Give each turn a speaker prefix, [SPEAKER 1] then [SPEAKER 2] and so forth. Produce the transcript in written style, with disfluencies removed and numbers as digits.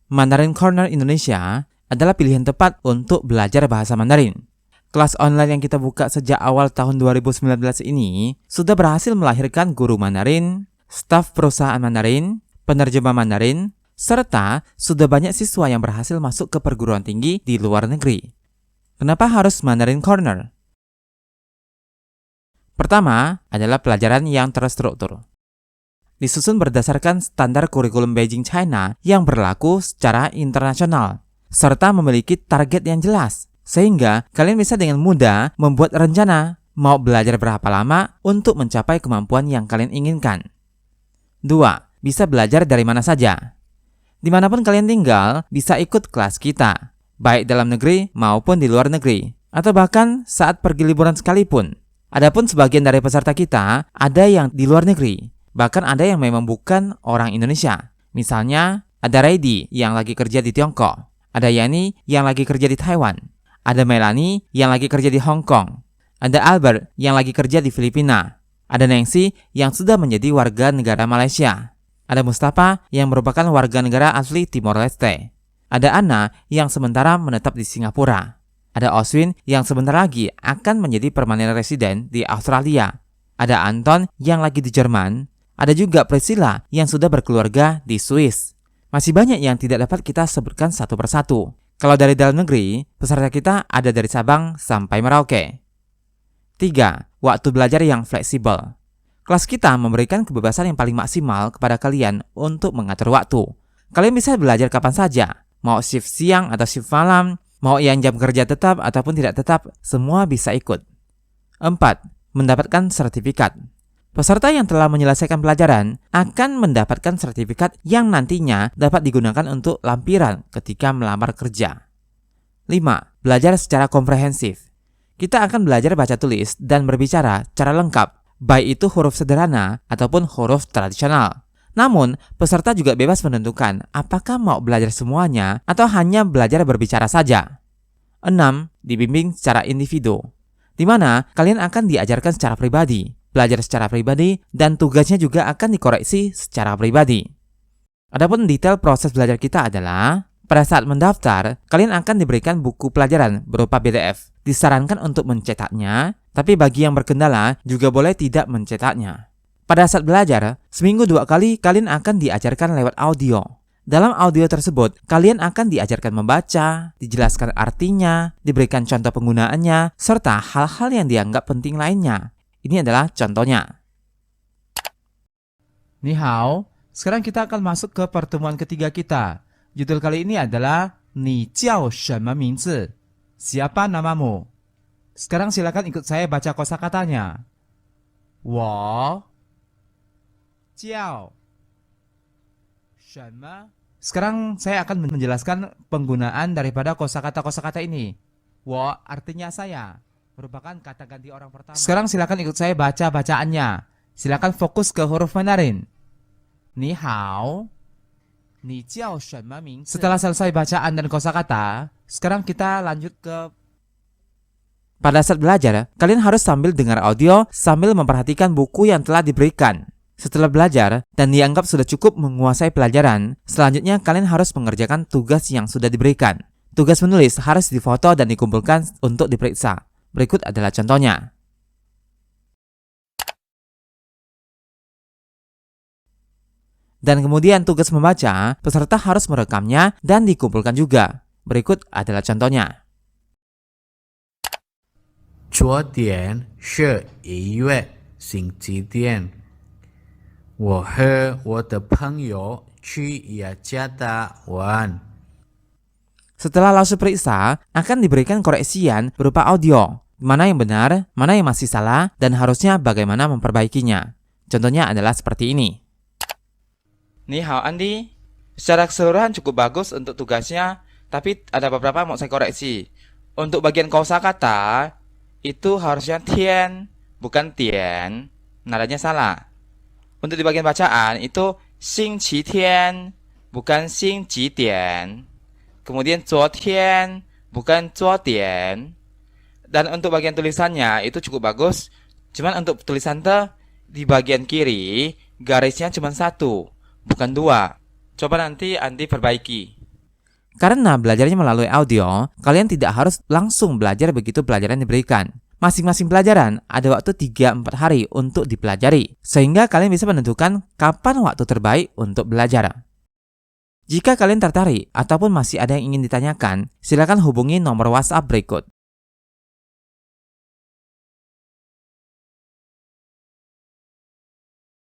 [SPEAKER 1] Mandarin Corner Indonesia adalah pilihan tepat untuk belajar bahasa Mandarin. Kelas online yang kita buka sejak awal tahun 2019 ini sudah berhasil melahirkan guru Mandarin, staf perusahaan Mandarin, penerjemah Mandarin, serta sudah banyak siswa yang berhasil masuk ke perguruan tinggi di luar negeri. Kenapa harus Mandarin Corner? Pertama adalah pelajaran yang terstruktur. Disusun berdasarkan standar kurikulum Beijing China yang berlaku secara internasional, serta memiliki target yang jelas, sehingga kalian bisa dengan mudah membuat rencana mau belajar berapa lama untuk mencapai kemampuan yang kalian inginkan. 2. Bisa belajar dari mana saja. Dimanapun kalian tinggal, bisa ikut kelas kita, baik dalam negeri maupun di luar negeri, atau bahkan saat pergi liburan sekalipun. Adapun sebagian dari peserta kita ada yang di luar negeri, bahkan ada yang memang bukan orang Indonesia. Misalnya, ada Reidi yang lagi kerja di Tiongkok, ada Yani yang lagi kerja di Taiwan, ada Melanie yang lagi kerja di Hong Kong, ada Albert yang lagi kerja di Filipina, ada Nancy yang sudah menjadi warga negara Malaysia, ada Mustafa yang merupakan warga negara asli Timor Leste, ada Anna yang sementara menetap di Singapura, ada Oswin yang sebentar lagi akan menjadi permanent resident di Australia, ada Anton yang lagi di Jerman, ada juga Priscilla yang sudah berkeluarga di Swiss. Masih banyak yang tidak dapat kita sebutkan satu persatu. Kalau dari dalam negeri, peserta kita ada dari Sabang sampai Merauke. 3. Waktu belajar yang fleksibel. Kelas kita memberikan kebebasan yang paling maksimal kepada kalian untuk mengatur waktu. Kalian bisa belajar kapan saja, mau shift siang atau shift malam, mau yang jam kerja tetap ataupun tidak tetap, semua bisa ikut. 4. Mendapatkan sertifikat. Peserta yang telah menyelesaikan pelajaran akan mendapatkan sertifikat yang nantinya dapat digunakan untuk lampiran ketika melamar kerja. 5. Belajar secara komprehensif. Kita akan belajar baca tulis dan berbicara secara lengkap, baik itu huruf sederhana ataupun huruf tradisional. Namun, peserta juga bebas menentukan apakah mau belajar semuanya atau hanya belajar berbicara saja. 6. Dibimbing secara individu, di mana kalian akan diajarkan secara pribadi, belajar secara pribadi, dan tugasnya juga akan dikoreksi secara pribadi. Adapun detail proses belajar kita adalah, pada saat mendaftar, kalian akan diberikan buku pelajaran berupa PDF. Disarankan untuk mencetaknya, tapi bagi yang berkendala juga boleh tidak mencetaknya. Pada saat belajar, seminggu 2 kali kalian akan diajarkan lewat audio. Dalam audio tersebut, kalian akan diajarkan membaca, dijelaskan artinya, diberikan contoh penggunaannya, serta hal-hal yang dianggap penting lainnya. Ini adalah contohnya. Ni hao, sekarang kita akan masuk ke pertemuan ketiga kita. Judul kali ini adalah Ni jiao shenme mingzi? Siapa namamu? Sekarang silakan ikut saya baca kosakatanya. Wo jiao shenme. Sekarang saya akan menjelaskan penggunaan daripada kosakata-kosakata ini. Wo artinya saya, merupakan kata ganti orang pertama. Sekarang silakan ikut saya baca bacaannya. Silakan fokus ke huruf Mandarin. Ni hao, ni jiao shenme mingzi? Setelah selesai bacaan dan kosakata, sekarang kita lanjut ke... Pada saat belajar, kalian harus sambil dengar audio sambil memperhatikan buku yang telah diberikan. Setelah belajar dan dianggap sudah cukup menguasai pelajaran, selanjutnya kalian harus mengerjakan tugas yang sudah diberikan. Tugas menulis harus difoto dan dikumpulkan untuk diperiksa. Berikut adalah contohnya. Dan kemudian tugas membaca, peserta harus merekamnya dan dikumpulkan juga. Berikut adalah contohnya.
[SPEAKER 2] 昨天是1月星期天，我和我的朋友去雅加达玩。
[SPEAKER 1] Setelah langsung periksa, akan diberikan koreksian berupa audio. Mana yang benar, mana yang masih salah, dan harusnya bagaimana memperbaikinya. Contohnya adalah seperti ini. Ni hao Andi, secara keseluruhan cukup bagus untuk tugasnya, tapi ada beberapa mau saya koreksi. Untuk bagian kosakata, itu harusnya tian, bukan tian. Nadanya salah. Untuk di bagian bacaan, itu xing qi tian, bukan xing ji dian. Kemudian 昨天 bukan 昨点. Dan untuk bagian tulisannya itu cukup bagus. Cuman untuk tulisan te di bagian kiri garisnya cuma 1, bukan 2. Coba nanti Andi perbaiki. Karena belajarnya melalui audio, kalian tidak harus langsung belajar begitu pelajaran diberikan. Masing-masing pelajaran ada waktu 3-4 hari untuk dipelajari, sehingga kalian bisa menentukan kapan waktu terbaik untuk belajar. Jika kalian tertarik ataupun masih ada yang ingin ditanyakan, silakan hubungi nomor WhatsApp berikut